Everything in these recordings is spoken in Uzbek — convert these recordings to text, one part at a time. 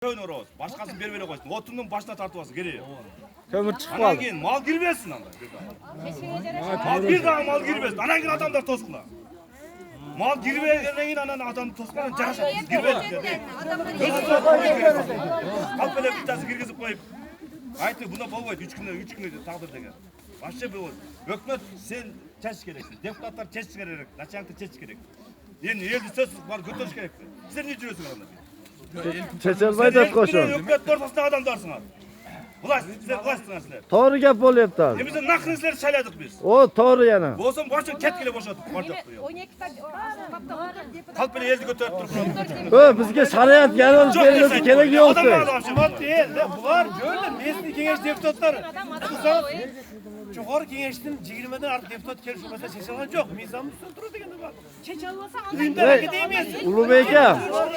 Köynoroz, başkasını beribere koysun. Otunun başına tartıvasın geriye. Kömür çıkıp Anan aldı. keyin mal girmesin anda. Mal bir daha mal girmesin. Anan keyin adamlar toskula. Mal girmeyenden keyin anan adam toskula. Canaşat girmesin dedi. Kalk böyle bir tanesi girgizip koyup. Aytı buna bolboydu 3 günde taqdir degan. Başka bir ol. Hökümet sen çeş gereksin. Deputatlar çeş gerek. Naçankta çeş gerek. Endi eldi söz var götürüş gerek. Sen ne жүрөсүң анда? Çeçelbay dep koşun. Hökümet ortasında adamdarsın abi. Ulaşsınlar sizler. Doğru gap bolyapti abi. Bizden nakrizleri çayladık biz. O doğru yana. Bolsun başın ketkile boşatıp bardak koyuyor. 12 Kalk bile eldi götürüp durup. Ö bizge şariat gelmemiz verilmesi gerek yoktu. Şubat değil. Bular gördün. Mesni kengeş deputatları. Çoğur kengeştin 20'den artık deputat kelip şu mesela seçilen yok. Mizanın üstüne durur degende bak. Ünde hareket edemeyiz. Ulubeyke,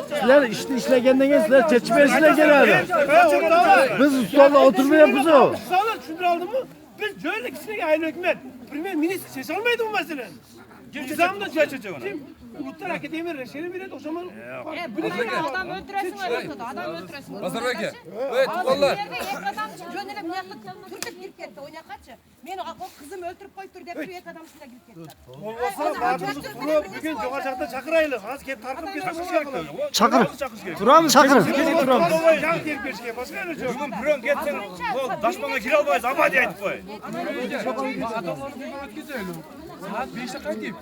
sizler işte işlegenden sizler çeçmesiyle geladi. Biz stolda oturmayapız o. Sağlar şunları aldın mı? Biz böyle kişiye aynı hükümet. Premier minister ses almaydı bu mesele. Mizanın Çeçecek ona. Ulutlar hareket edemiyor. Reşeri bilet o zaman. Adam öldüresin ortada. Adam öldüresin. Nazarbek'e. Evet, vallahi. Adam jönelip Türk'e girip ketdi. Oyna kaçı. Meni o kızım öldürüp koyup dur dep bir adam üstüne girip ketdi. Olmasa barımızı kurup bugün joğaçakta çakıraylı. Az kep tarkıp ketsin. Çakır. Çakır. Yan gelip geçke. Başka ne çok? Bugün büron ketsen o daşmana gir almayız. Abadi aytıp koy. Saat 5'te qaytib.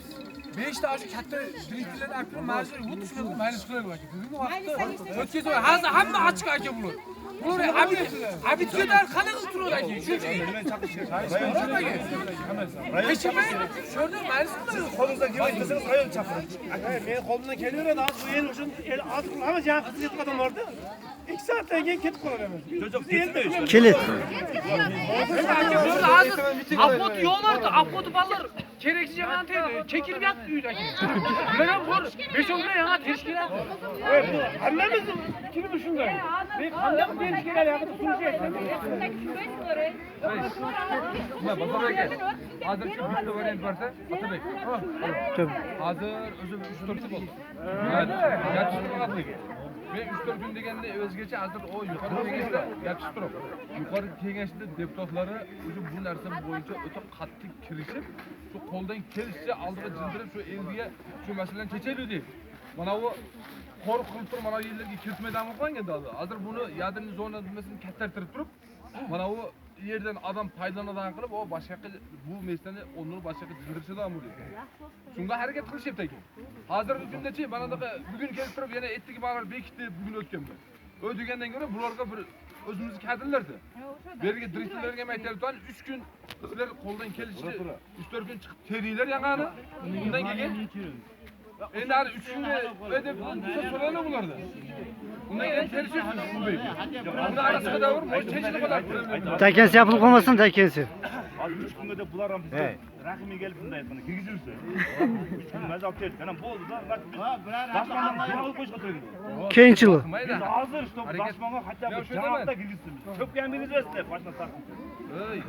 5'te aşı katta direktörlar akıllı mazur bu düşünüyorum maylis qiladi bak. Bugun vaqtda o'tkazib hozir hamma ochiq aka bular. Bular abitiyadar qanaqa qilib turadi aka? Kechaman sho'rda maylis qiladi. Kolunuzdan girmek deseniz rayon çakırın. Men qo'limdan kelaveradi. Az bu el uchun el az ama jan qiz ketib odam bordi. 2 soatdan keyin ketib qolamiz. Çocuk gitmiyor. Kilit. Hozir apot yo'qlardi, apot ballar keraksiz joydan chekilib yotdi uydagi. Bular bor 5-10 kun yana teshkilot. Hammamiz kim shunday? Men qanday qilish kerak haqida tushuncha Nazarbek'e. Hozir shu bitta variant borsa, Otabek. Hozir o'zim 3-4 kun bo'ldi. Yatishtirmoqligi. Men 3-4 kun deganda o'zgacha hozir o yuqori kengashda yatishib turib. Yuqori kengashda deputatlari o'zi bu narsa bo'yicha o'ta qattiq kirishib, shu qo'ldan kelishicha oldiga jildirib shu elga shu masalani chechaylik. Mana bu qo'rq qilib turib mana yerlarga kiritmaydigan qo'ygan dedi. Hozir buni yadroviy zona nimasini kattartirib turib, mana bu yerdan odam foydalanadigan qilib, o boshqa bu meslani o'rnini boshqa jildirishdan bo'ladi. Shunga harakat qilishyapti ekan. Hozirgi kundachi mana bugun kelib turib yana etdiki balar bekitdi bugun o'tganman. O degandan ko'ra bularga bir o'zimizni kadrlarda. Berga direktorlarga ham aytayapman 3 kun sizlar qo'ldan kelishicha 3-4 kun chiqib teringlar yangani. Undan keyin endi hali 3 kunga deb so'raydi bularda. Undan keyin terishibsiz bu bek. Buni arasida davr bu chechilib qoladi. Tekensi yapılıp olmasın tekensi. Az 3 kunga deb bular ham bizga rahimiy kelib bunday aytganda kirgizursa. 3 kun mazal terdi. Mana bo'ldi da. Daşmandan qilib qo'yishga turadi. Keyinchilik. Hozir işte daşmanga hatta bir cevapta girgizsin. Ko'p ham bilingizlar, başına sarkın.